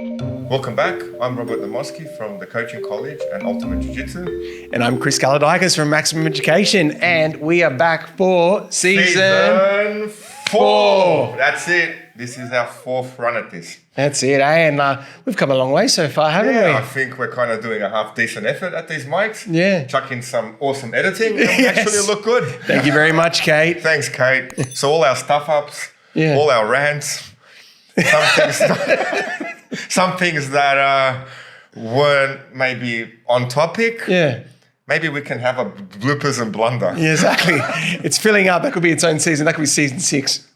Welcome back. I'm Robert Namoski from the Coaching College and Ultimate Jiu-Jitsu. And I'm Chris Galadikis from Maximum Education. And we are back for season 4. That's it. This is our 4th run at this. That's it, eh? And we've come a long way so far, haven't we? I think we're kind of doing a half-decent effort at these mics. Yeah. Chuck in some awesome editing. And we actually look good. Thank you very much, Kate. Thanks, Kate. So all our stuff-ups, all our rants, some things that weren't maybe on topic. Yeah. Maybe we can have a bloopers and blunder. Yeah, exactly. It's filling up. That could be its own season. That could be season 6.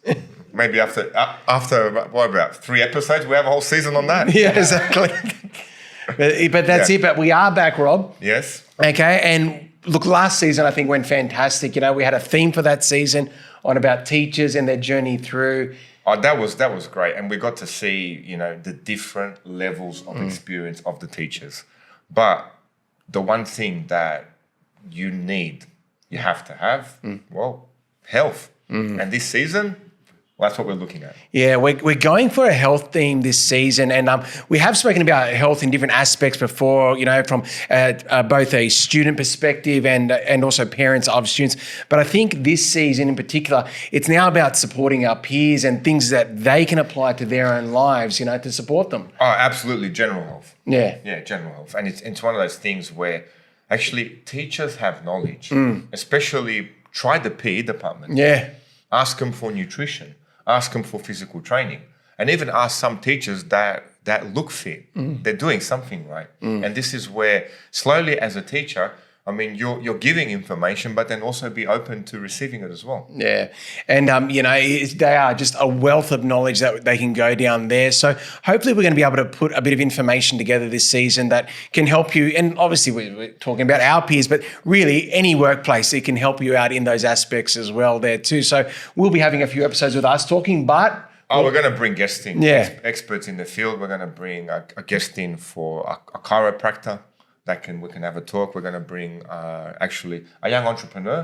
Maybe after what about 3 episodes, we have a whole season on that. Yeah, exactly. but that's it. But we are back, Rob. Yes. Okay. And look, last season I think went fantastic. You know, we had a theme for that season on about teachers and their journey through. Oh, that was great, and we got to see, you know, the different levels of experience of the teachers. But the one thing that you have to have, health. And this season, that's what we're looking at. Yeah, we're going for a health theme this season, and we have spoken about health in different aspects before, you know, from both a student perspective and also parents of students. But I think this season in particular, it's now about supporting our peers and things that they can apply to their own lives, you know, to support them. Oh, absolutely, general health. Yeah, general health, and it's one of those things where actually teachers have knowledge, especially try the PE department. Yeah, ask them for nutrition. Ask them for physical training, and even ask some teachers that look fit. They're doing something right. And this is where slowly as a teacher, I mean, you're giving information, but then also be open to receiving it as well. Yeah. And, you know, they are just a wealth of knowledge that they can go down there. So hopefully we're going to be able to put a bit of information together this season that can help you. And obviously we're talking about our peers, but really any workplace, it can help you out in those aspects as well there too. So we'll be having a few episodes with us talking, but... we're going to bring guests in, experts in the field. We're going to bring a guest in for a chiropractor. We can have a talk. We're going to bring actually a young entrepreneur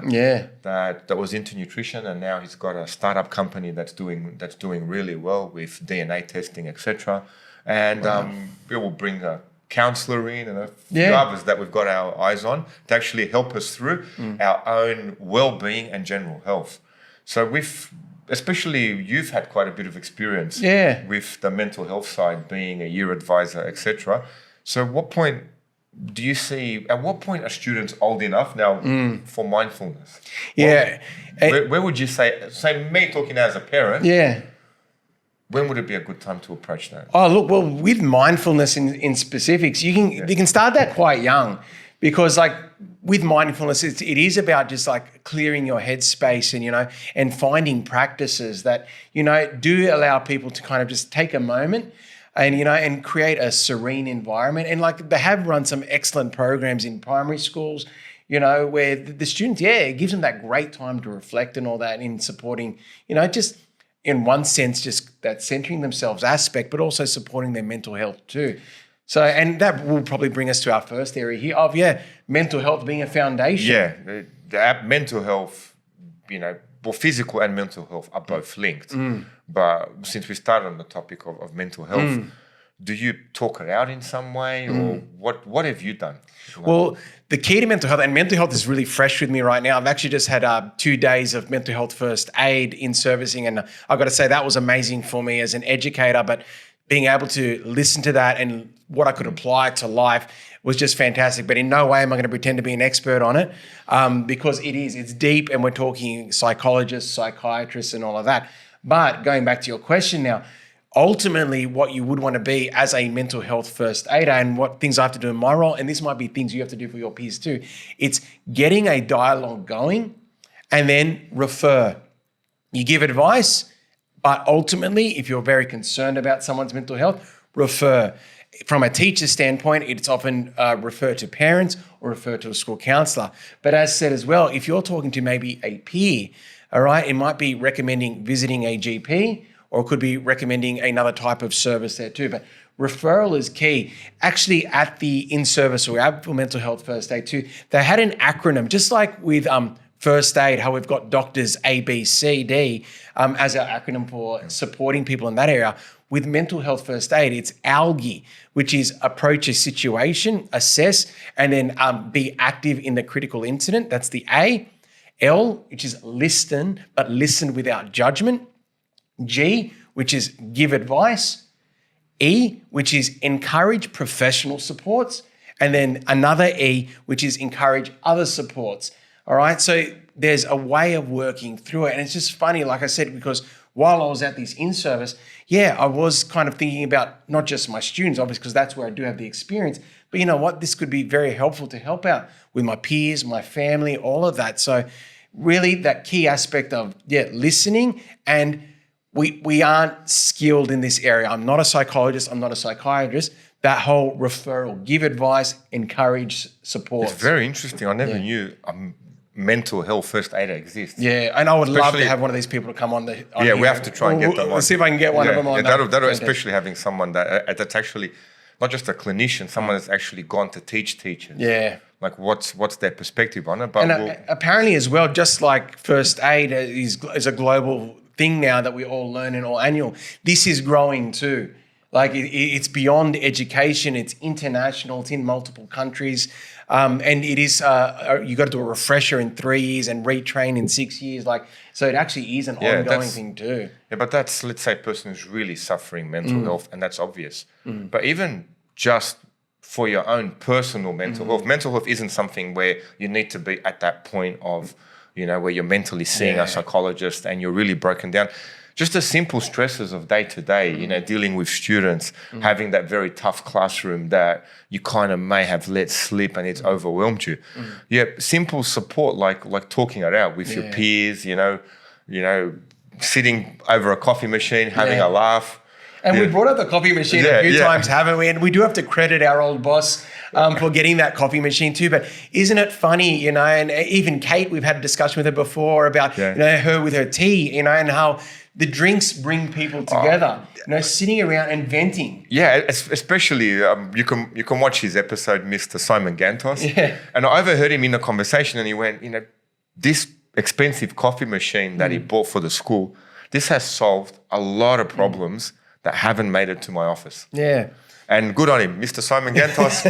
that was into nutrition, and now he's got a startup company that's doing really well with DNA testing, etc. And we will bring a counselor in and a few others that we've got our eyes on to actually help us through our own well-being and general health. So especially you've had quite a bit of experience with the mental health side, being a year advisor, etc. So at what point are students old enough now for mindfulness? Yeah. Where would you say me talking as a parent, when would it be a good time to approach that? Oh, look, well, with mindfulness in specifics, you can start that quite young, because like with mindfulness, it is about just like clearing your headspace and, you know, and finding practices that, you know, do allow people to kind of just take a moment and, you know, and create a serene environment. And like they have run some excellent programs in primary schools, you know, where the students, it gives them that great time to reflect and all that in supporting, you know, just in one sense, just that centering themselves aspect, but also supporting their mental health too. So, and that will probably bring us to our first area here of, mental health being a foundation. Yeah, mental health, you know, well, physical and mental health are both linked. But since we started on the topic of mental health, do you talk it out in some way, or what have you done? Well, the key to mental health, and mental health is really fresh with me right now. I've actually just had 2 days of mental health first aid in servicing, and I've got to say that was amazing for me as an educator, but being able to listen to that and what I could apply to life was just fantastic. But in no way am I going to pretend to be an expert on it, because it's deep, and we're talking psychologists, psychiatrists and all of that. But going back to your question now, ultimately what you would want to be as a mental health first aider, and what things I have to do in my role, and this might be things you have to do for your peers too, it's getting a dialogue going and then refer. You give advice, but ultimately, if you're very concerned about someone's mental health, refer. From a teacher's standpoint, it's often refer to parents or refer to a school counsellor. But as said as well, if you're talking to maybe a peer, all right, it might be recommending visiting a GP, or it could be recommending another type of service there too. But referral is key. Actually, at the in-service or our mental health first aid too, they had an acronym, just like with first aid, how we've got doctors A, B, C, D as our acronym for supporting people in that area. With mental health first aid, it's ALGEE, which is approach a situation, assess, and then be active in the critical incident. That's the A. L, which is listen, but listen without judgment. G, which is give advice. E, which is encourage professional supports. And then another E, which is encourage other supports. All right, so there's a way of working through it. And it's just funny, like I said, because while I was at this in-service, I was kind of thinking about not just my students, obviously, because that's where I do have the experience, but you know what? This could be very helpful to help out with my peers, my family, all of that. So really that key aspect of, listening, and we aren't skilled in this area. I'm not a psychologist. I'm not a psychiatrist. That whole referral, give advice, encourage support. It's very interesting. I never knew mental health first aider exists. Yeah, and I would love to have one of these people to come on. We have to try and get them on. Let's see if I can get one of them on. That'll especially having someone that's actually not just a clinician, someone that's actually gone to teach teachers. Yeah. Like what's their perspective on it. But apparently as well, just like first aid is a global thing now that we all learn in all annual, this is growing too. Like it's beyond education, it's international, it's in multiple countries. And it is, you got to do a refresher in 3 years and retrain in 6 years. So it actually is an ongoing thing too. Yeah, but that's, let's say a person who's really suffering mental health, and that's obvious. But even just for your own personal mental health isn't something where you need to be at that point of, where you're mentally seeing a psychologist and you're really broken down. Just the simple stresses of day to day, dealing with students, having that very tough classroom that you kind of may have let slip and it's overwhelmed you. Yeah, simple support like talking it out with your peers, sitting over a coffee machine, having a laugh. And we brought up the coffee machine a few times, haven't we? And we do have to credit our old boss for getting that coffee machine too. But isn't it funny, and even Kate, we've had a discussion with her before about, her with her tea, and how the drinks bring people together, sitting around and venting. Yeah, especially you can watch his episode, Mr. Simon Gantos. Yeah. And I overheard him in a conversation and he went, this expensive coffee machine that he bought for the school, this has solved a lot of problems that haven't made it to my office. Yeah. And good on him, Mr. Simon Gantos.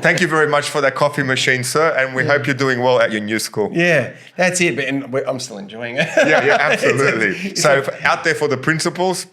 Thank you very much for that coffee machine, sir. And we hope you're doing well at your new school. Yeah, that's it. But I'm still enjoying it. Yeah, absolutely. So out there for the principals,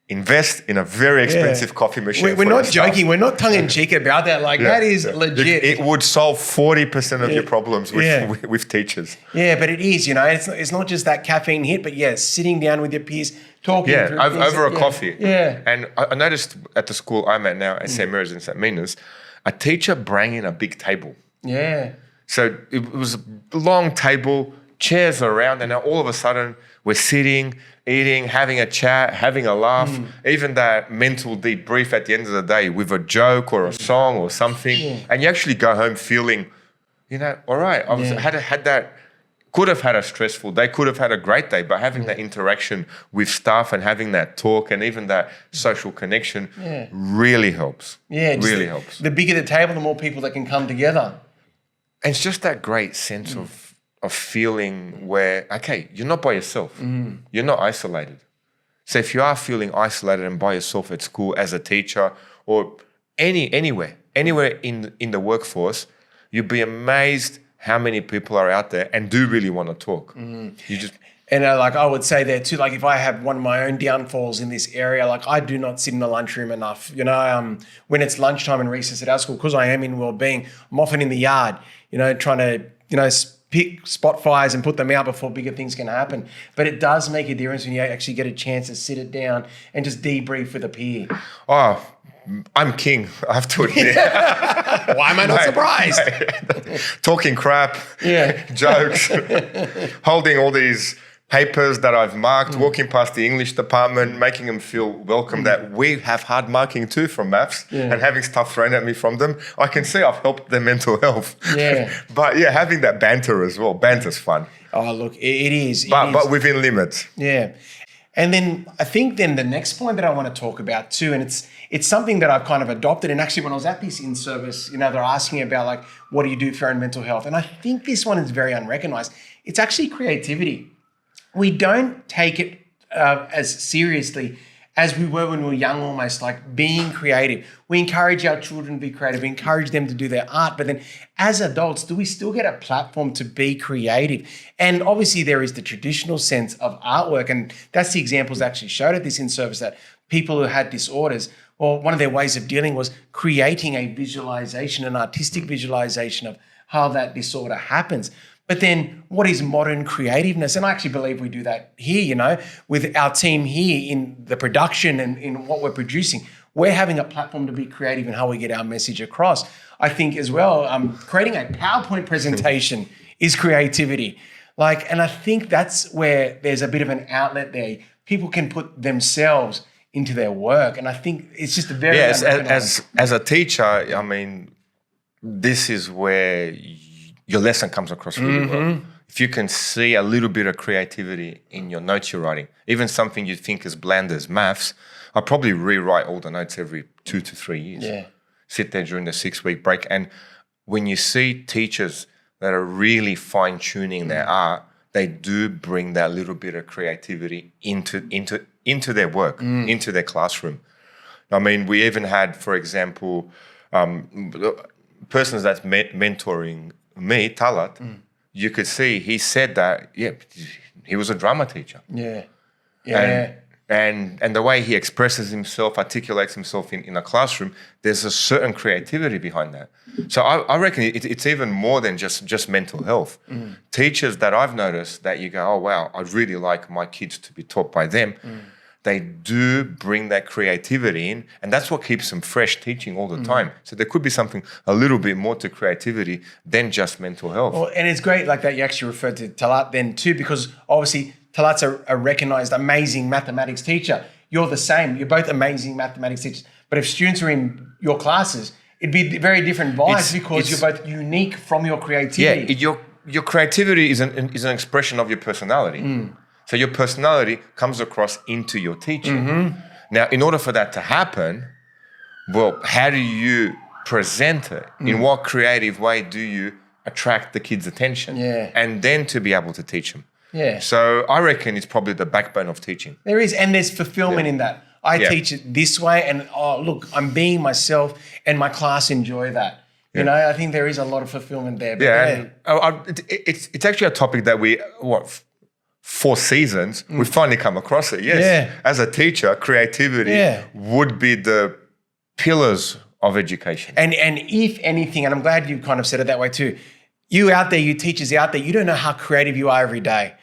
invest in a very expensive coffee machine. We're not joking. We're not tongue-in-cheek about that. That is legit. It would solve 40% of your problems with teachers. Yeah, but it is, it's not just that caffeine hit, but sitting down with your peers, talking through over a coffee. Yeah. And I noticed at the school I'm at now, at St. Mary's in St. Mina's, a teacher brought in a big table. Yeah. So it was a long table, chairs around, and now all of a sudden we're sitting, eating, having a chat, having a laugh, even that mental debrief at the end of the day with a joke or a song or something. Yeah. And you actually go home feeling, all right, I had that. Could have had a stressful day, could have had a great day, but having that interaction with staff and having that talk and even that social connection really helps. Yeah, really helps. The bigger the table, the more people that can come together. And it's just that great sense of feeling where, okay, you're not by yourself. You're not isolated. So if you are feeling isolated and by yourself at school as a teacher or anywhere in the workforce, you'd be amazed how many people are out there and do really want to talk. You just... And I would say there too, if I have one of my own downfalls in this area, I do not sit in the lunchroom enough. When it's lunchtime and recess at our school, because I am in Wellbeing, I'm often in the yard, trying to, pick spot fires and put them out before bigger things can happen. But it does make a difference when you actually get a chance to sit it down and just debrief with a peer. Oh, I'm king, I have to admit. Why am I not surprised? Talking crap, jokes, holding all these papers that I've marked, walking past the English department, making them feel welcome that we have hard marking too from maths and having stuff thrown at me from them. I can see I've helped their mental health. Yeah. But having that banter as well. Banter's fun. Oh, look, it is. But within limits. Yeah. And then I think then the next point that I want to talk about too, and it's something that I've kind of adopted. And actually when I was at this in-service, they're asking about like, what do you do for your own mental health? And I think this one is very unrecognized. It's actually creativity. We don't take it as seriously as we were when we were young, almost like being creative. We encourage our children to be creative. We encourage them to do their art. But then as adults, do we still get a platform to be creative? And obviously there is the traditional sense of artwork. And that's the examples actually showed at this in-service, that people who had disorders, well, one of their ways of dealing was creating a visualization, an artistic visualization of how that disorder happens. But then what is modern creativeness? And I actually believe we do that here, with our team here in the production and in what we're producing. We're having a platform to be creative in how we get our message across. I think as well, creating a PowerPoint presentation is creativity. And I think that's where there's a bit of an outlet there. People can put themselves into their work. And I think it's just a very... Yes, as a teacher, I mean, this is where your lesson comes across really well. If you can see a little bit of creativity in your notes you're writing, even something you think is bland as maths, I probably rewrite all the notes every 2 to 3 years. Yeah. Sit there during the 6-week break. And when you see teachers that are really fine-tuning their art, they do bring that little bit of creativity into their work, into their classroom. I mean, we even had, for example, persons that's mentoring me, Talat, you could see he said that, he was a drama teacher. And the way he expresses himself, articulates himself in a classroom, there's a certain creativity behind that. So I reckon it's even more than just mental health. Teachers that I've noticed that you go, oh, wow, I'd really like my kids to be taught by them. They do bring that creativity in, and that's what keeps them fresh teaching all the time. So there could be something a little bit more to creativity than just mental health. Well, and it's great like that you actually referred to Talat then too, because obviously Talat's a recognized amazing mathematics teacher. You're the same. You're both amazing mathematics teachers. But if students are in your classes, it'd be very different vibes because you're both unique from your creativity. Yeah, your creativity is an expression of your personality. So your personality comes across into your teaching. Now, in order for that to happen, well, how do you present it? In what creative way do you attract the kids' attention? And then to be able to teach them. So I reckon it's probably the backbone of teaching. There is, and there's fulfillment in that. I teach it this way, and look, I'm being myself, and my class enjoy that. I think there is a lot of fulfillment there. But it's actually a topic that 4 seasons, we finally come across it. Yes. As a teacher, creativity would be the pillars of education. And if anything, and I'm glad you kind of said it that way too, you out there, you teachers out there, you don't know how creative you are every day.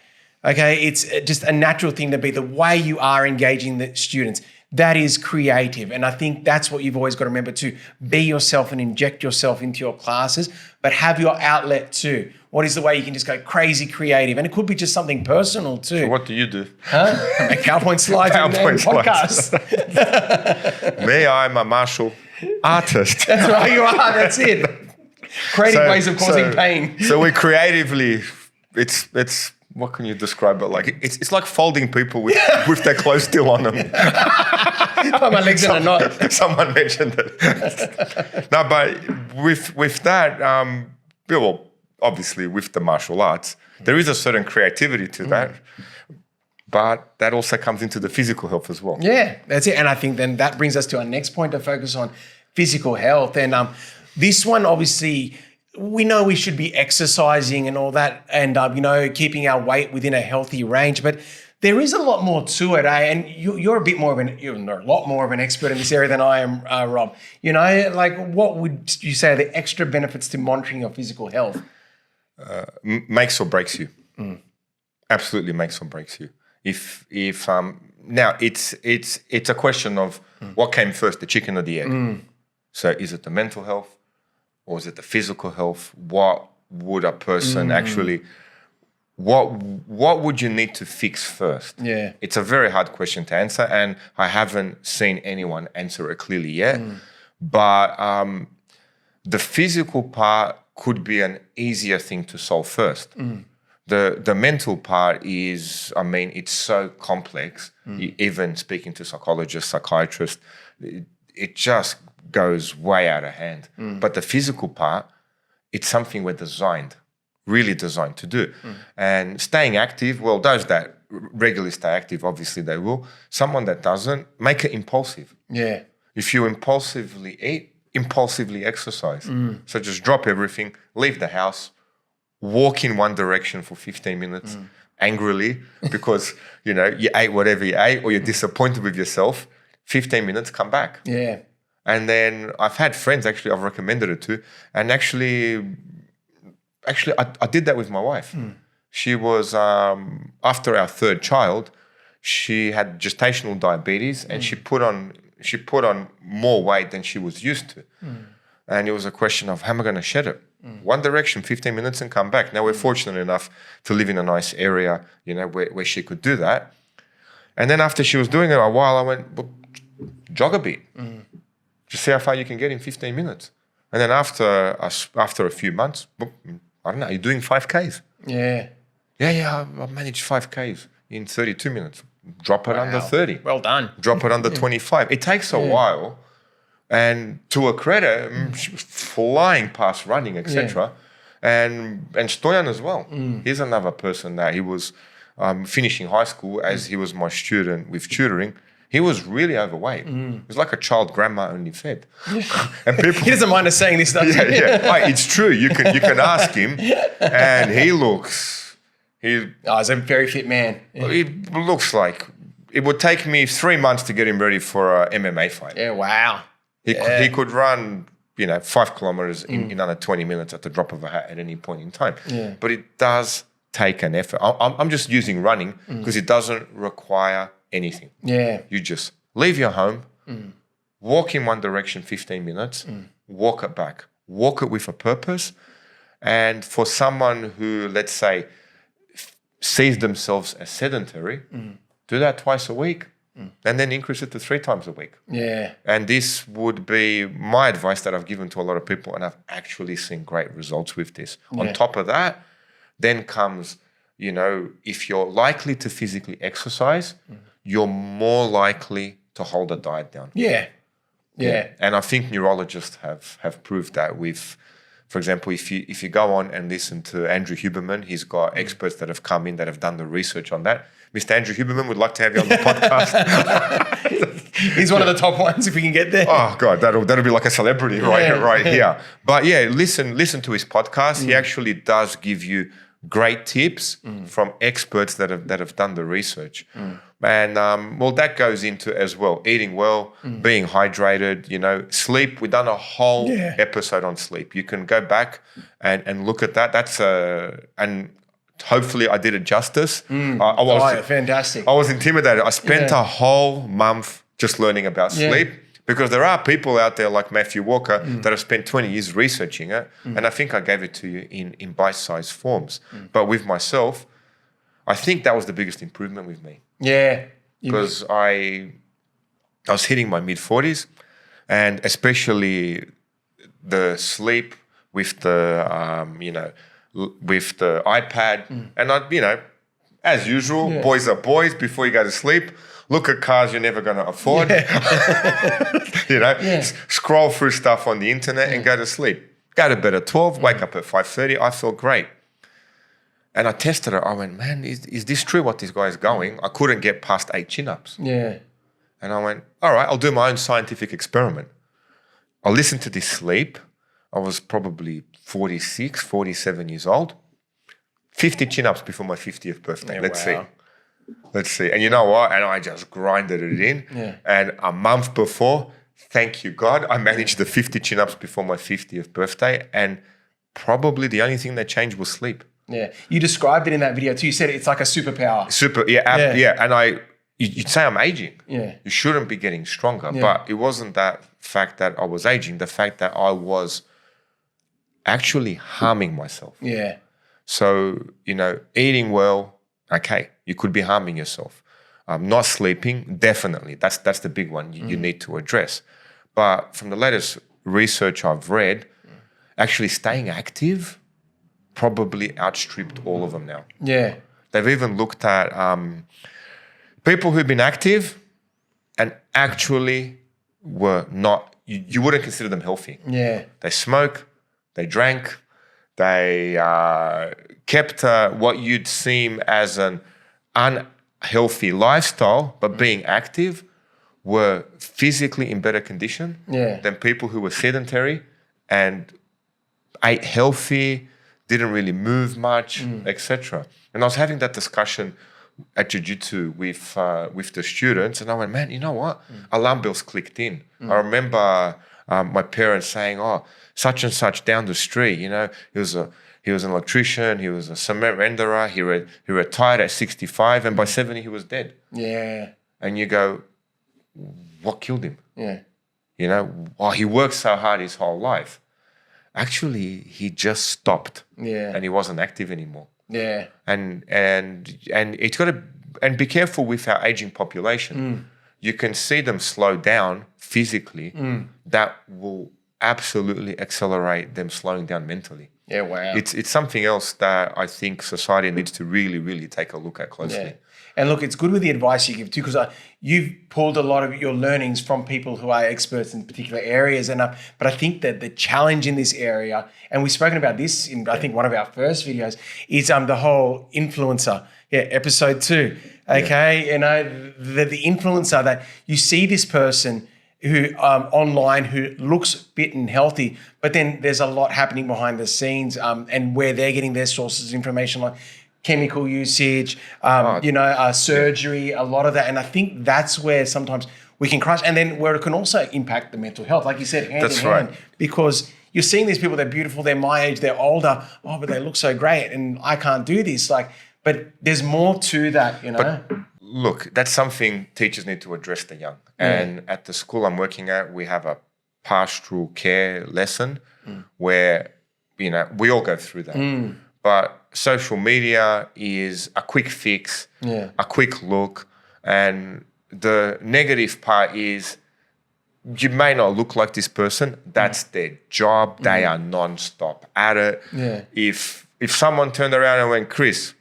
Okay, it's just a natural thing to be. The way you are engaging the students, that is creative. And I think that's what you've always got to remember too. Be yourself and inject yourself into your classes, but have your outlet too. What is the way you can just go crazy creative? And it could be just something personal too. So what do you do? Make PowerPoint slides and podcasts. Me, I'm a martial artist. That's right, you are. That's it. Creative ways of causing pain. So we creatively, it's what can you describe it like? It's like folding people with their clothes still on them. My legs in a knot. Someone mentioned it. No, but with that, well, obviously with the martial arts, there is a certain creativity to that. But that also comes into the physical health as well. Yeah, that's it. And I think then that brings us to our next point to focus on physical health. And this one, obviously, we know we should be exercising and all that and, keeping our weight within a healthy range. But there is a lot more to it, eh? And you're a lot more of an expert in this area than I am, Rob. What would you say are the extra benefits to monitoring your physical health? Makes or breaks you. Absolutely makes or breaks you. If now it's a question of what came first, the chicken or the egg. So is it the mental health or is it the physical health? What would a person actually? What would you need to fix first? Yeah, it's a very hard question to answer, and I haven't seen anyone answer it clearly yet. But the physical part could be an easier thing to solve first. the mental part is, I mean, it's so complex. Even speaking to psychologists, psychiatrists, it just goes way out of hand. But the physical part, it's something we're really designed to do. And staying active, well, those that regularly stay active, obviously they will. Someone that doesn't, make it impulsive. Yeah. If you impulsively eat, impulsively exercise. So just drop everything, leave the house, walk in one direction for 15 minutes angrily because, you know, you ate whatever you ate or you're disappointed with yourself. 15 minutes, come back. Yeah. And then I've had friends, actually, I've recommended it to, and actually I did that with my wife. She was, after our third child, she had gestational diabetes and she put on more weight than she was used to. And it was a question of, how am I going to shed it? One direction, 15 minutes and come back. Now, we're fortunate enough to live in a nice area, you know, where she could do that. And then after she was doing it a while, I went, well, jog a bit. Just see how far you can get in 15 minutes. And then after a few months, I don't know, you're doing 5Ks. Yeah. Yeah, I managed 5Ks in 32 minutes. Drop it under 30. Well done. Drop it under 25. It takes a while. And to her credit, she was flying past running, etc. And Stoyan as well. He's another person that he was finishing high school as he was my student with tutoring. He was really overweight. He was like a child grandma only fed. And people, he doesn't mind us saying this, does he? Yeah. It's true. You can ask him, and he looks. He's a very fit man. Yeah. He looks like it would take me 3 months to get him ready for an MMA fight. Yeah. Wow. He could run, 5 kilometers in under 20 minutes at the drop of a hat at any point in time. Yeah. But it does take an effort. I'm just using running because it doesn't require anything. Yeah. You just leave your home, walk in one direction 15 minutes, walk it back. Walk it with a purpose. And for someone who, let's say, sees themselves as sedentary, do that twice a week and then increase it to 3 times a week. Yeah. And this would be my advice that I've given to a lot of people, and I've actually seen great results with this. Yeah. On top of that, then comes, if you're likely to physically exercise, you're more likely to hold a diet down. Yeah. Yeah. And I think neurologists have proved that with, for example, if you go on and listen to Andrew Huberman, he's got experts that have come in that have done the research on that. Mr. Andrew Huberman, would like to have you on the podcast. He's one of the top ones if we can get there. Oh God, that'll be like a celebrity right here. But yeah, listen to his podcast. He actually does give you great tips from experts that have done the research. And that goes into as well, eating well, being hydrated, sleep. We've done a whole episode on sleep. You can go back and look at that. And hopefully I did it justice. Fantastic. I was intimidated. I spent a whole month just learning about sleep because there are people out there like Matthew Walker that have spent 20 years researching it. And I think I gave it to you in bite-sized forms. But with myself, I think that was the biggest improvement with me. Yeah. Because I was hitting my mid-40s, and especially the sleep with the, with the iPad. And I, as usual, boys are boys. Before you go to sleep, look at cars you're never going to afford. Scroll through stuff on the internet and go to sleep. Go to bed at 12, wake up at 5:30. I feel great. And I tested it. I went, man, is this true what this guy is going? I couldn't get past 8 chin-ups. Yeah. And I went, all right, I'll do my own scientific experiment. I'll listen to this sleep. I was probably 46, 47 years old. 50 chin-ups before my 50th birthday. Yeah, Let's see. And you know what? And I just grinded it in. Yeah. And a month before, thank you, God, I managed the 50 chin-ups before my 50th birthday. And probably the only thing that changed was sleep. Yeah. You described it in that video too. You said it's like a superpower. And you'd say I'm aging. Yeah. You shouldn't be getting stronger. Yeah. But it wasn't that fact that I was aging, the fact that I was actually harming myself. Yeah. So, eating well, okay, you could be harming yourself. Not sleeping, definitely. That's the big one you need to address. But from the latest research I've read, actually staying active probably outstripped all of them now. Yeah. They've even looked at people who've been active and actually were not, you wouldn't consider them healthy. Yeah. They smoke, they drank, they kept what you'd seem as an unhealthy lifestyle, but being active, were physically in better condition than people who were sedentary and ate healthy, didn't really move much, etc. And I was having that discussion at jiu-jitsu with the students, and I went, man, you know what? Alarm bells clicked in. I remember my parents saying, oh, such and such down the street, you know, he was an electrician, he was a cement renderer, he retired at 65, and by 70 he was dead. Yeah. And you go, what killed him? Yeah. You know, he worked so hard his whole life. Actually, he just stopped. Yeah. And he wasn't active anymore. Yeah. And it's got to, and be careful with our aging population. You can see them slow down physically. That will absolutely accelerate them slowing down mentally. Yeah, wow. It's something else that I think society needs to really, really take a look at closely. Yeah. And look, it's good with the advice you give too, because you've pulled a lot of your learnings from people who are experts in particular areas. But I think that the challenge in this area, and we've spoken about this in, I think, one of our first videos, is the whole influencer. Yeah, episode 2. Okay, you know, the influencer, that you see this person who online who looks fit and healthy, but then there's a lot happening behind the scenes, and where they're getting their sources of information, like chemical usage, surgery, a lot of that. And I think that's where sometimes we can crush, and then where it can also impact the mental health, like you said, hand in hand, because you're seeing these people, they're beautiful, they're my age, they're older, but they look so great, and I can't do this. But there's more to that, you know. But look, that's something teachers need to address the young. And at the school I'm working at, we have a pastoral care lesson where, you know, we all go through that. But social media is a quick fix, a quick look. And the negative part is you may not look like this person. That's their job. They are non-stop at it. Yeah. If someone turned around and went, Chris,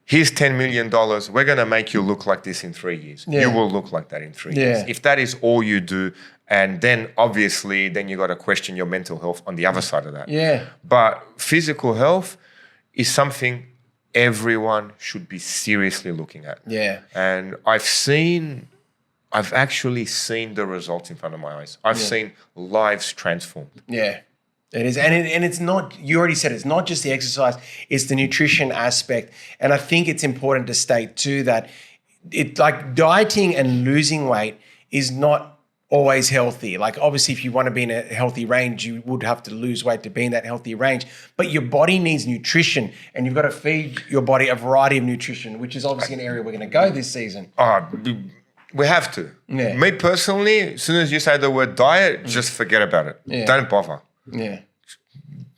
here's $10 million. We're going to make you look like this in 3 years. Yeah. You will look like that in 3 years. If that is all you do, and then obviously then you got to question your mental health on the other side of that. Yeah. But physical health is something everyone should be seriously looking at. Yeah. And I've actually seen the results in front of my eyes. I've seen lives transformed. Yeah. It is. And it's not, you already said, it's not just the exercise, it's the nutrition aspect. And I think it's important to state too that like dieting and losing weight is not always healthy. Like obviously if you want to be in a healthy range, you would have to lose weight to be in that healthy range. But your body needs nutrition, and you've got to feed your body a variety of nutrition, which is obviously an area we're going to go this season. We have to. Yeah. Me personally, as soon as you say the word diet, just forget about it. Yeah. Don't bother. Yeah.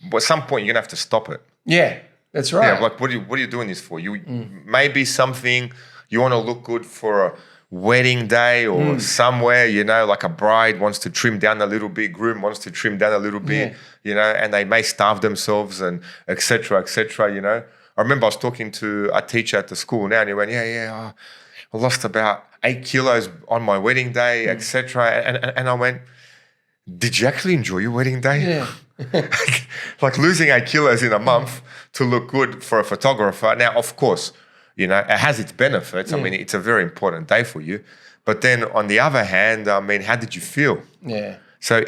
But at some point, you're going to have to stop it. Yeah, that's right. Yeah, like what are you doing this for? Maybe something you want to look good for a wedding day or somewhere, you know, like a bride wants to trim down a little bit, groom wants to trim down a little bit, you know, and they may starve themselves and et cetera, you know. I remember I was talking to a teacher at the school now, and he went, I lost about 8 kilos on my wedding day, et cetera. And I went, did you actually enjoy your wedding day? Yeah. Like losing 8 kilos in a month to look good for a photographer. Now, of course, you know, it has its benefits. I mean, it's a very important day for you. But then on the other hand, I mean, how did you feel? Yeah. So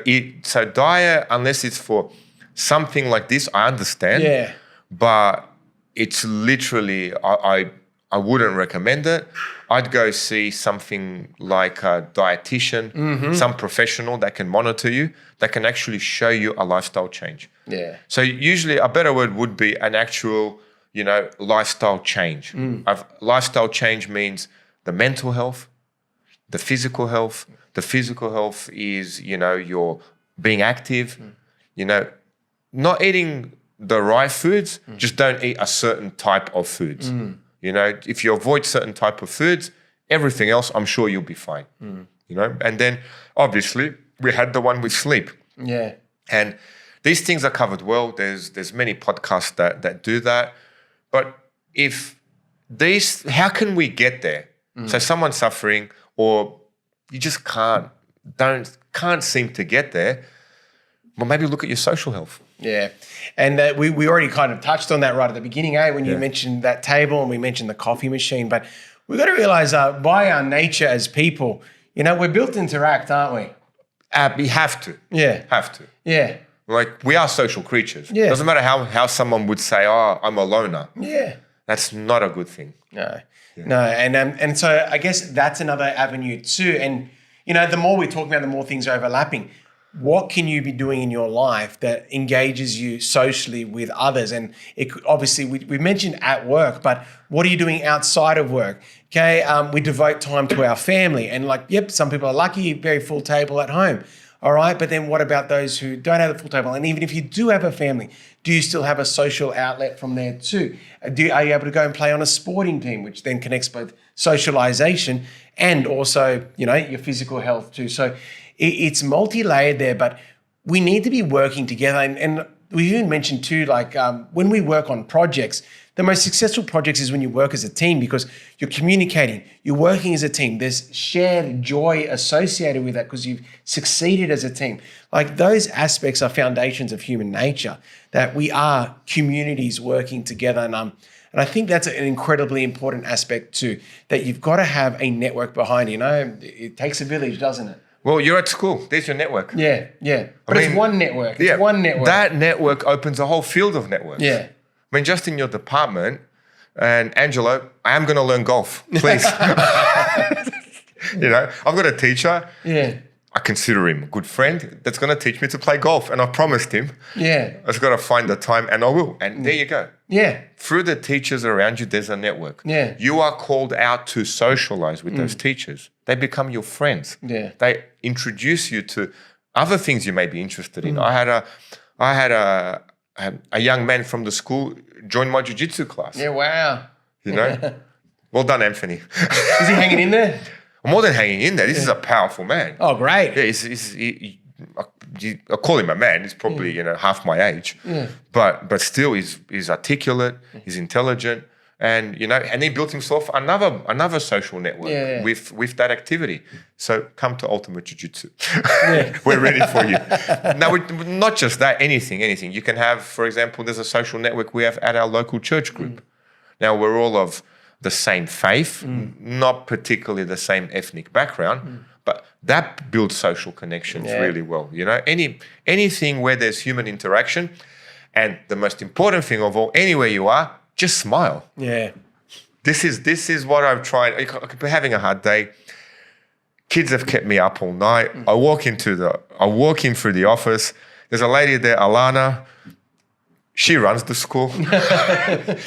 diet, unless it's for something like this, I understand. Yeah. But it's literally, I wouldn't recommend it. I'd go see something like a dietitian, some professional that can monitor you, that can actually show you a lifestyle change. Yeah. So usually a better word would be an actual, you know, lifestyle change. Lifestyle change means the mental health, the physical health. The physical health is, you know, you're being active, you know, not eating the right foods, just don't eat a certain type of foods. You know, if you avoid certain type of foods, everything else, I'm sure you'll be fine. You know, and then obviously we had the one with sleep. Yeah. And these things are covered well. There's many podcasts that do that. But how can we get there? So someone's suffering, or you just can't seem to get there. Well, maybe look at your social health. Yeah. And we already kind of touched on that right at the beginning, when you mentioned that table and we mentioned the coffee machine. But we've got to realize by our nature as people, we're built to interact, aren't we? We have to. Yeah. Have to. Yeah. Like, we are social creatures. Yeah. Doesn't matter how someone would say, oh, I'm a loner. Yeah. That's not a good thing. No. Yeah. No. And so I guess that's another avenue too. And, the more we talk about, the more things are overlapping. What can you be doing in your life that engages you socially with others? And obviously, we mentioned at work, but what are you doing outside of work? Okay, we devote time to our family. And some people are lucky, very full table at home. All right, but then what about those who don't have a full table? And even if you do have a family, do you still have a social outlet from there too? Are you able to go and play on a sporting team, which then connects both socialization and also, your physical health too? So it's multi-layered there, but we need to be working together. And we even mentioned too, when we work on projects, the most successful projects is when you work as a team, because you're communicating, you're working as a team. There's shared joy associated with that because you've succeeded as a team. Those aspects are foundations of human nature, that we are communities working together. And I think that's an incredibly important aspect too, that you've got to have a network behind you. It takes a village, doesn't it? Well, you're at school. There's your network. Yeah. But it's one network. It's one network. That network opens a whole field of networks. Yeah. I mean, just in your department, and Angelo, I am going to learn golf, please. I've got a teacher. Yeah. I consider him a good friend that's going to teach me to play golf. And I promised him. Yeah. I've got to find the time, and I will. And there you go. Yeah. Through the teachers around you, there's a network. Yeah. You are called out to socialize with those teachers. They become your friends. Yeah. They introduce you to other things you may be interested in. I had a young man from the school join my jiu-jitsu class. Yeah, wow. Well done, Anthony. Is he hanging in there? More than hanging in there. This is a powerful man. Oh, great. Yeah, I call him a man. He's probably half my age. Yeah. But still, he's articulate. He's intelligent, and and he built himself another social network with that activity. So come to Ultimate Jiu-Jitsu. Yeah. We're ready for you. Now, not just that. Anything. You can have, for example, there's a social network we have at our local church group. Now, we're all of the same faith, not particularly the same ethnic background, but that builds social connections really well. Anything where there's human interaction, and the most important thing of all, anywhere you are, just smile. Yeah. This is what I've tried. I could be having a hard day. Kids have kept me up all night. I walk in through the office. There's a lady there, Alana. She runs the school.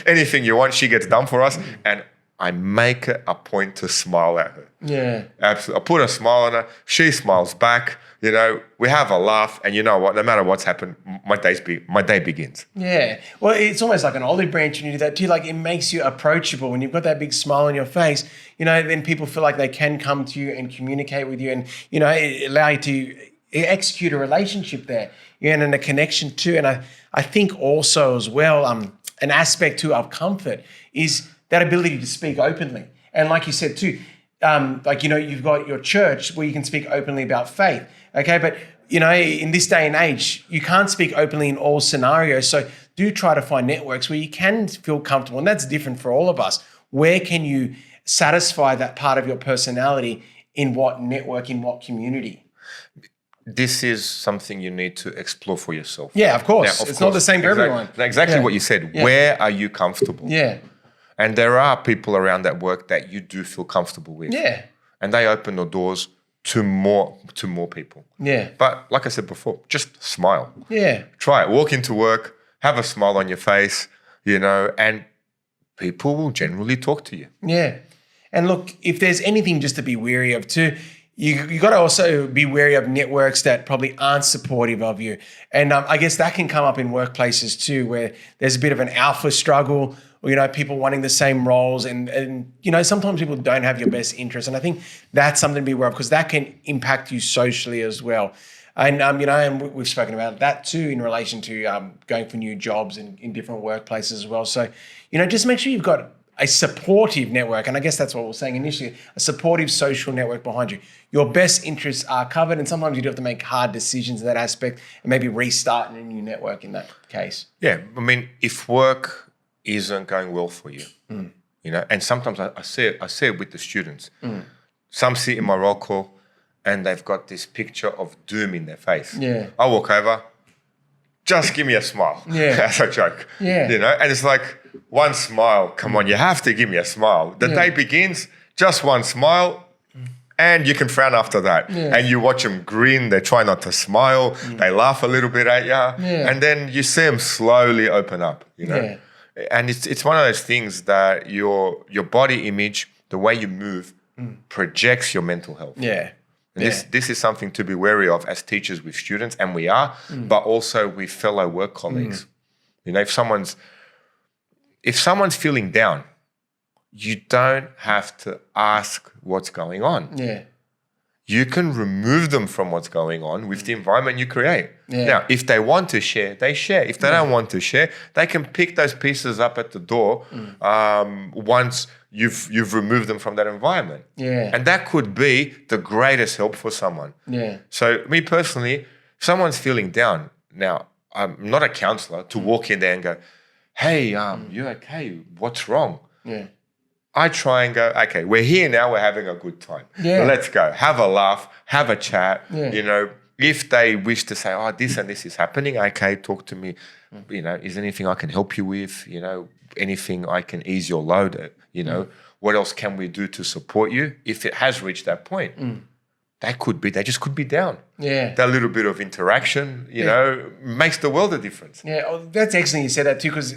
Anything you want, she gets done for us. And I make it a point to smile at her. Yeah. Absolutely. I put a smile on her. She smiles back. We have a laugh. And you know what? No matter what's happened, my day begins. Yeah. Well, it's almost like an olive branch when you do that too. It makes you approachable. When you've got that big smile on your face, then people feel like they can come to you and communicate with you, and, it allow you to execute a relationship there. And a connection too. And I think also as well, an aspect too of comfort is that ability to speak openly. And like you said too, you've got your church where you can speak openly about faith. Okay, but in this day and age, you can't speak openly in all scenarios. So do try to find networks where you can feel comfortable. And that's different for all of us. Where can you satisfy that part of your personality, in what network, in what community? This is something you need to explore for yourself. Yeah, of course. It's not the same for everyone. Exactly what you said. Yeah. Where are you comfortable? Yeah. And there are people around that work that you do feel comfortable with. Yeah. And they open the doors to more people. Yeah. But like I said before, just smile. Yeah. Try it. Walk into work, have a smile on your face, and people will generally talk to you. Yeah. And look, if there's anything just to be wary of too, you got to also be wary of networks that probably aren't supportive of you. And I guess that can come up in workplaces too, where there's a bit of an alpha struggle, or, people wanting the same roles, and sometimes people don't have your best interest. And I think that's something to be aware of, because that can impact you socially as well. And, and we've spoken about that too in relation to going for new jobs in different workplaces as well. So, just make sure you've got a supportive network. And I guess that's what we were saying initially, a supportive social network behind you. Your best interests are covered, and sometimes you do have to make hard decisions in that aspect and maybe restart a new network in that case. Yeah. I mean, if work isn't going well for you, and sometimes I see it with the students. Some sit in my roll call and they've got this picture of doom in their face. Yeah. I walk over, just give me a smile. Yeah. That's a joke. Yeah. And it's like, one smile, come on, you have to give me a smile. The day begins, just one smile, and you can frown after that. Yeah. And you watch them grin, they try not to smile, they laugh a little bit at you, and then you see them slowly open up, Yeah. And it's one of those things that your body image, the way you move, projects your mental health. Yeah. And this is something to be wary of as teachers with students, and we are, but also with fellow work colleagues. If someone's feeling down, you don't have to ask what's going on. Yeah. You can remove them from what's going on with the environment you create. Yeah. Now, if they want to share, they share. If they don't want to share, they can pick those pieces up at the door once you've removed them from that environment. Yeah. And that could be the greatest help for someone. Yeah. So me personally, if someone's feeling down, now I'm not a counselor to walk in there and go, hey, you okay? What's wrong? Yeah. I try and go, okay, we're here now, we're having a good time. Yeah. Let's go. Have a laugh, have a chat. Yeah. If they wish to say, oh, this and this is happening, okay, talk to me. Is there anything I can help you with? Anything I can ease your load? What else can we do to support you? If it has reached that point, they just could be down. Yeah. That little bit of interaction, makes the world a difference. Yeah, that's excellent you said that too, because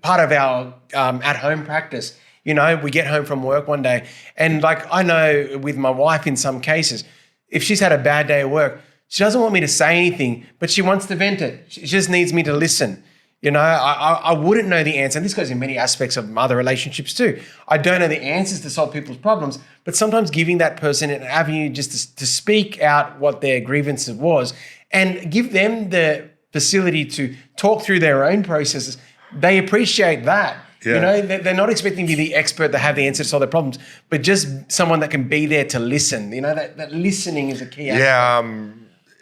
part of our at-home practice, we get home from work one day, and like I know with my wife in some cases, if she's had a bad day at work, she doesn't want me to say anything, but she wants to vent it. She just needs me to listen. I wouldn't know the answer, and this goes in many aspects of other relationships too. I don't know the answers to solve people's problems, but sometimes giving that person an avenue just to speak out what their grievance was and give them the facility to talk through their own processes, they appreciate that. Yeah. They're not expecting to be the expert that have the answer to solve their problems, but just someone that can be there to listen. That listening is a key aspect. Yeah,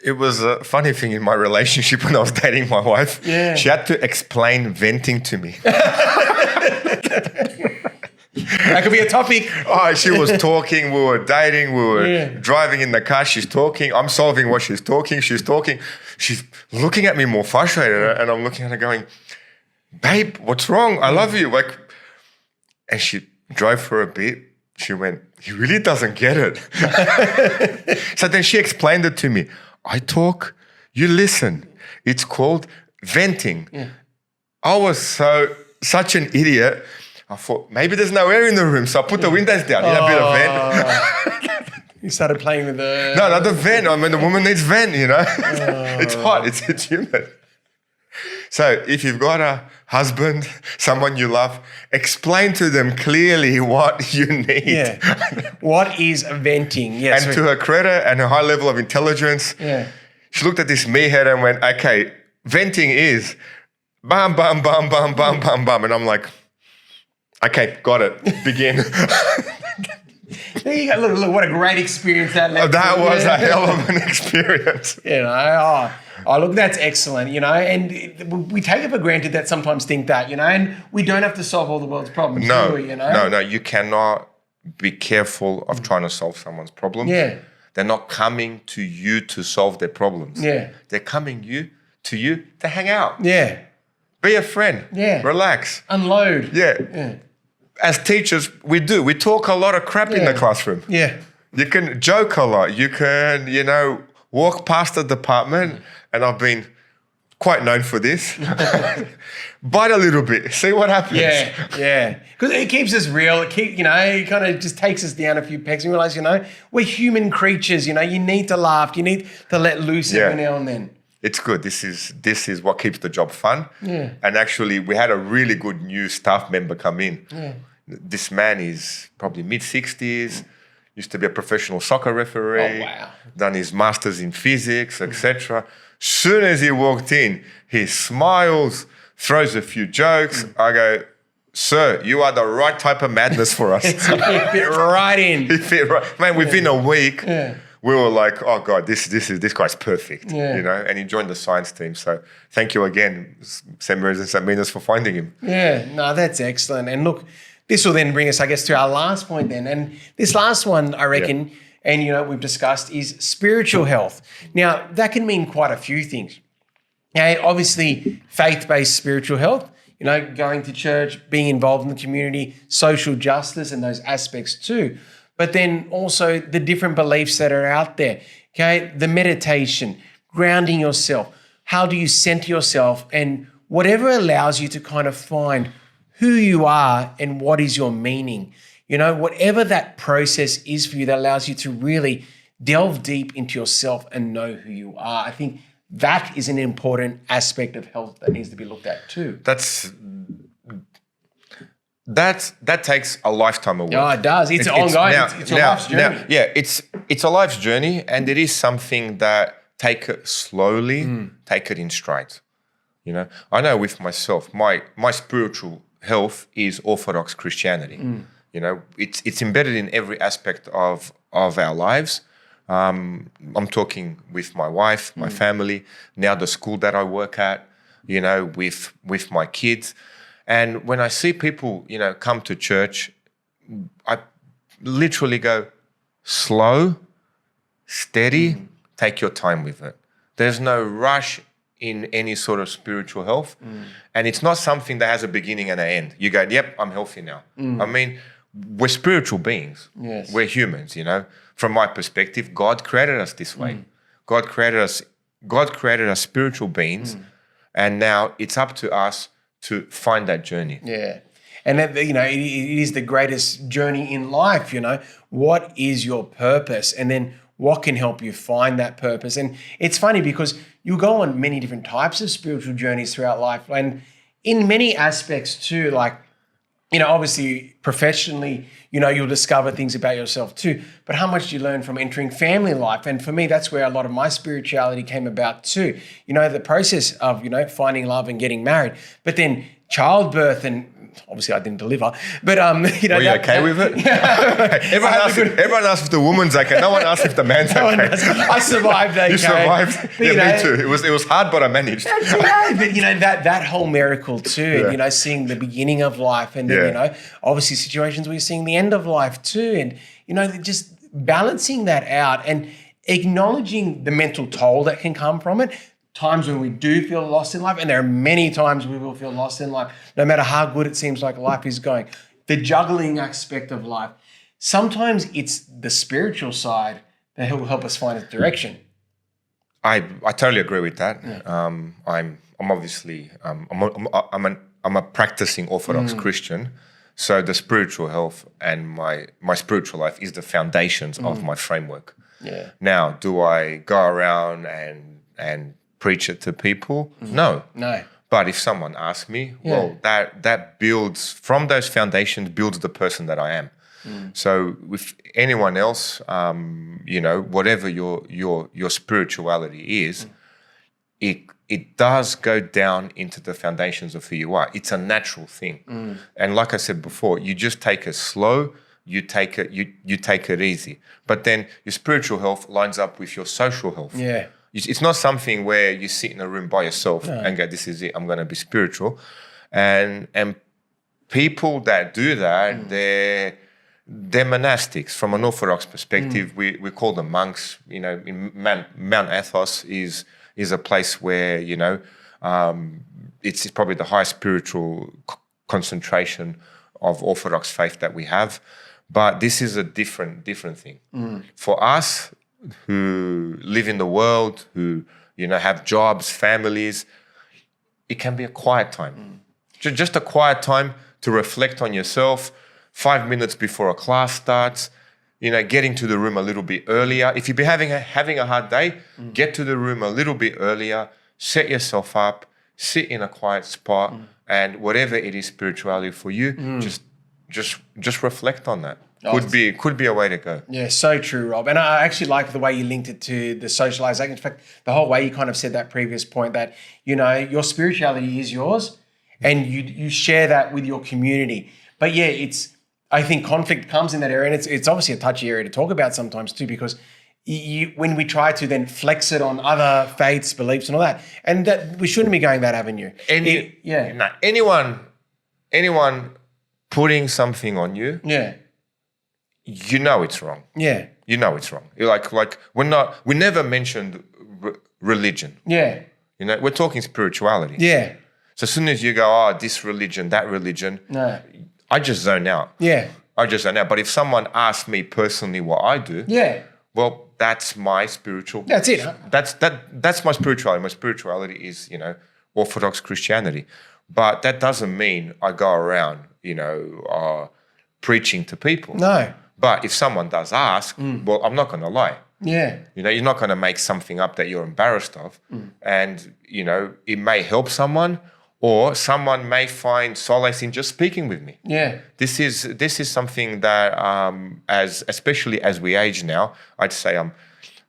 it was a funny thing in my relationship when I was dating my wife. Yeah. She had to explain venting to me. That could be a topic. Oh, she was talking, we were dating, we were driving in the car, she's talking, I'm solving what she's talking, she's looking at me more frustrated, and I'm looking at her going, babe, what's wrong? I love you. And she drove for a bit. She went, he really doesn't get it. So then she explained it to me. I talk, you listen. It's called venting. Yeah. I was such an idiot. I thought, maybe there's no air in the room, so I put the windows down. A bit of vent. You started playing with the... No, not the vent. I mean, the woman needs vent, It's hot. It's humid. So if you've got a husband, someone you love, explain to them clearly what you need. Yeah. What is venting? Yes. And to her credit and her high level of intelligence, she looked at this me head and went, okay, venting is bam, bam, bam, bam, bam, bam, bam. And I'm like, okay, got it. Begin. There you go. Look, what a great experience that led That was a hell of an experience. Look, that's excellent, and we take it for granted that sometimes think that, and we don't have to solve all the world's problems, do we, No, you cannot be careful of trying to solve someone's problems. Yeah. They're not coming to you to solve their problems. Yeah. They're coming to you to hang out. Yeah. Be a friend. Yeah. Relax. Unload. Yeah. As teachers, we talk a lot of crap in the classroom. Yeah. You can joke a lot. You can, walk past the department, and I've been quite known for this. Bite a little bit, see what happens. Yeah. Because it keeps us real. It kind of just takes us down a few pegs and realize, we're human creatures. You need to laugh. You need to let loose every now and then. It's good. This is what keeps the job fun. Yeah. And actually, we had a really good new staff member come in. Yeah. This man is probably mid-60s, used to be a professional soccer referee. Oh, wow. Done his master's in physics, etc. Soon as he walked in, he smiles, throws a few jokes. I go, sir, you are the right type of madness for us. He fit right in. He fit right. Man, within a week, we were like, oh God, this guy's perfect. You know, and he joined the science team. So thank you again, St. Mary's and St. Minas, for finding him. Yeah, no, that's excellent. And look, this will then bring us, I guess, to our last point then. And this last one, I reckon, and you know, we've discussed, is spiritual health. Now, that can mean quite a few things. Now, obviously, faith-based spiritual health, you know, going to church, being involved in the community, social justice and those aspects too. But then also the different beliefs that are out there, okay? The meditation, grounding yourself. How do you center yourself? And whatever allows you to kind of find who you are and what is your meaning. You know, whatever that process is for you that allows you to really delve deep into yourself and know who you are. I think that is an important aspect of health that needs to be looked at too. That takes a lifetime of work. Oh, it does. It's ongoing. It's a life's journey. It's a life's journey, and it is something that take it slowly, take it in strides. You know, I know with myself, my spiritual health is Orthodox Christianity. You know, it's embedded in every aspect of our lives. I'm talking with my wife, my family, now the school that I work at, you know, with my kids. And when I see people, you know, come to church, I literally go, slow, steady, take your time with it. There's no rush in any sort of spiritual health. And it's not something that has a beginning and an end. You go, yep, I'm healthy now. I mean, we're spiritual beings. Yes. We're humans, you know. From my perspective, God created us this way. God created us spiritual beings. And now it's up to us to find that journey. Yeah. And that, you know, it is the greatest journey in life, you know. What is your purpose? And then what can help you find that purpose? And it's funny because you go on many different types of spiritual journeys throughout life. And in many aspects too, like, you know, obviously professionally, you know, you'll discover things about yourself too. But how much do you learn from entering family life? And for me, that's where a lot of my spirituality came about too. You know, the process of, you know, finding love and getting married. But then childbirth, and obviously I didn't deliver, but you know. Were you okay with it? Yeah. Everyone asks if the woman's okay. No one asks if the man's okay. I survived okay. You survived? But, me too. It was hard, but I managed. That's okay. But you know, that whole miracle too, and you know, seeing the beginning of life, and then you know, obviously situations where you're seeing the end of life too, and you know, just balancing that out and acknowledging the mental toll that can come from it. Times when we do feel lost in life, and there are many times we will feel lost in life, no matter how good it seems like life is going. The juggling aspect of life. Sometimes it's the spiritual side that will help us find a direction. I totally agree with that. Yeah. I'm obviously I'm a practicing Orthodox Christian, so the spiritual health and my spiritual life is the foundations of my framework. Yeah. Now, do I go around and preach it to people? No. But if someone asks me, well, that builds, from those foundations, builds the person that I am. So with anyone else, you know, whatever your spirituality is, it does go down into the foundations of who you are. It's a natural thing. And like I said before, you just take it slow, you take it easy. But then your spiritual health lines up with your social health. Yeah. It's not something where you sit in a room by yourself and go, this is it, I'm going to be spiritual. And people that do that, they're monastics. From an Orthodox perspective, we call them monks. You know, in Mount Athos is a place where, you know, it's probably the highest spiritual concentration of Orthodox faith that we have. But this is a different thing. For us, who live in the world, who, you know, have jobs, families, it can be a quiet time. Just a quiet time to reflect on yourself, 5 minutes before a class starts, you know, getting to the room a little bit earlier. If you've been having a hard day, get to the room a little bit earlier, set yourself up, sit in a quiet spot, and whatever it is spirituality for you, just reflect on that. Could be a way to go. Yeah, so true, Rob. And I actually like the way you linked it to the socialization. In fact, the whole way you kind of said that previous point that, your spirituality is yours and you share that with your community. But yeah, I think conflict comes in that area, and it's obviously a touchy area to talk about sometimes too, because when we try to then flex it on other faiths, beliefs, and all that, and that we shouldn't be going that avenue. Anyone putting something on you, it's wrong. Yeah, it's wrong. You're like we never mentioned religion. Yeah, we're talking spirituality. Yeah. So as soon as you go, this religion, that religion, no. I just zone out. Yeah. I just zone out. But if someone asks me personally what I do, well, that's my spiritual. That's it. Huh? That's my spirituality. My spirituality is, Orthodox Christianity. But that doesn't mean I go around, preaching to people. No. But if someone does ask, well, I'm not going to lie. Yeah. You're not going to make something up that you're embarrassed of. And, it may help someone, or someone may find solace in just speaking with me. Yeah. This is something that, especially as we age now, I'd say I'm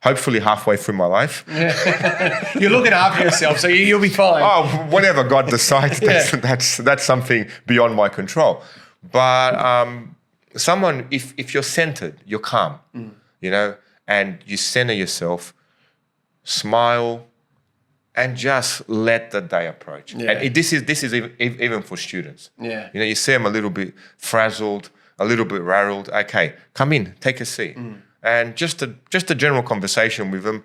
hopefully halfway through my life. Yeah. You're looking after yourself, so you'll be fine. Oh, whatever God decides, that's something beyond my control. But someone, if you're centered, you're calm, and you center yourself, smile, and just let the day approach. Yeah. And this is even for students. Yeah. You see them a little bit frazzled, a little bit rattled. Okay, come in, take a seat. And just a general conversation with them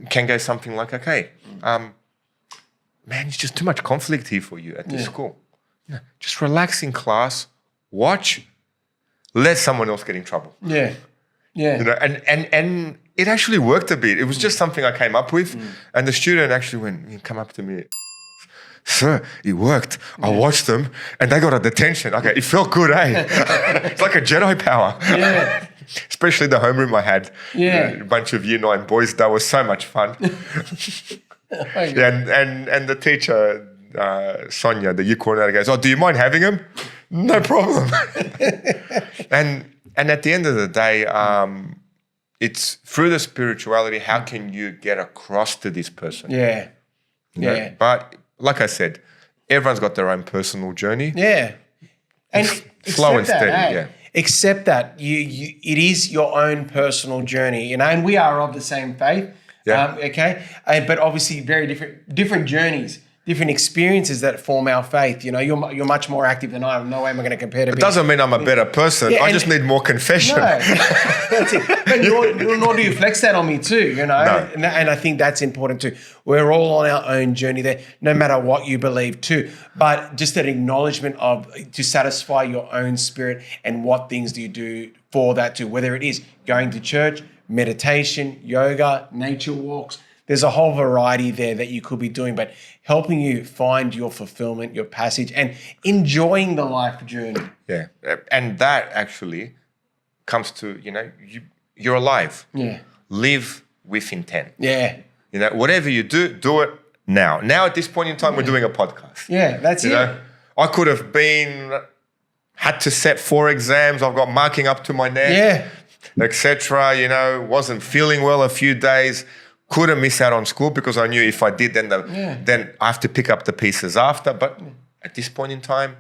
can go something like, okay, man, it's just too much conflict here for you at this school. Just relax in class, watch, let someone else get in trouble. Yeah. Yeah. And it actually worked a bit. It was just something I came up with. And the student actually went, come up to me, sir, it worked. I watched them and they got a detention. Okay, it felt good, eh? It's like a Jedi power. Yeah. Especially the homeroom I had. Yeah. A bunch of Year 9 boys. That was so much fun. And the teacher, Sonia, the year coordinator, goes, do you mind having him? No problem. And at the end of the day, it's through the spirituality, how can you get across to this person? Yeah. Yeah. But like I said, everyone's got their own personal journey. Yeah. And slow and steady, yeah. Accept that it is your own personal journey, and we are of the same faith. Yeah. Okay. But obviously very different journeys. Different experiences that form our faith. You're much more active than I am. No way am I going to compare to. It doesn't mean I'm a better person. I just need more confession. No, that's it. But nor do you flex that on me too. No. And I think that's important too. We're all on our own journey there, no matter what you believe too. But just an acknowledgement to satisfy your own spirit, and what things do you do for that too? Whether it is going to church, meditation, yoga, nature walks. There's a whole variety there that you could be doing, but helping you find your fulfillment, your passage, and enjoying the life journey. Yeah. And that actually comes to, you're alive. Yeah. Live with intent. Yeah. Whatever you do it now. Now at this point in time, we're doing a podcast. Yeah, that's it. I could have had to set 4 exams. I've got marking up to my neck, etc. Wasn't feeling well a few days. Couldn't miss out on school because I knew if I did, then I have to pick up the pieces after. But at this point in time,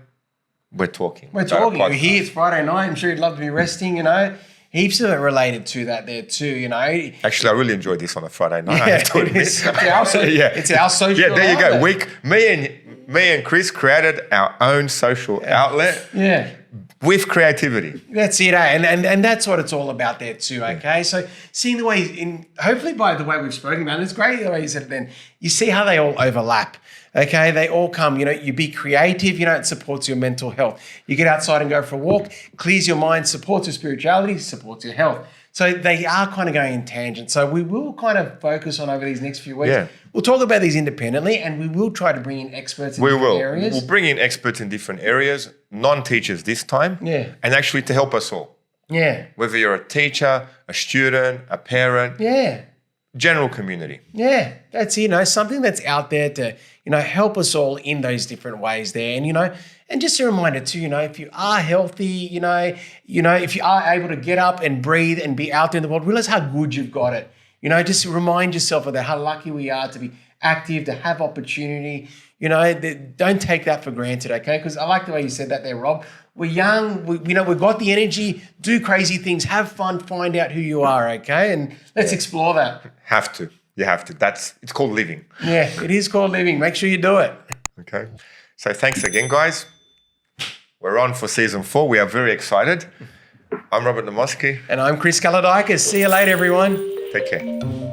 we're talking. We're here. It's Friday night. I'm sure you'd love to be resting. Heaps of it related to that there too. Actually, I really enjoyed this on a Friday night. I have to admit. It's our social. Yeah, there you go. Me and Chris created our own social outlet. Yeah. With creativity. That's it, and that's what it's all about there too, okay? So seeing the way, hopefully by the way we've spoken about it, it's great the way you said it then, you see how they all overlap, okay? They all come, you be creative, it supports your mental health. You get outside and go for a walk, clears your mind, supports your spirituality, supports your health. So they are kind of going in tangents. So we will kind of focus on over these next few weeks. Yeah. We'll talk about these independently, and we will try to bring in experts in different areas. We'll bring in experts in different areas, non-teachers this time, and actually to help us all. Yeah. Whether you're a teacher, a student, a parent, general community. Yeah, that's something that's out there to help us all in those different ways there, and And just a reminder too, if you are healthy, if you are able to get up and breathe and be out there in the world, realize how good you've got it. Just remind yourself of that, how lucky we are to be active, to have opportunity. Don't take that for granted, okay? Because I like the way you said that there, Rob. We're young, we've got the energy, do crazy things, have fun, find out who you are, okay? And let's explore that. You have to. It's called living. Yeah, it is called living. Make sure you do it. Okay. So thanks again, guys. We're on for season 4. We are very excited. I'm Robert Namoski. And I'm Chris Kaladikis. See you later, everyone. Take care.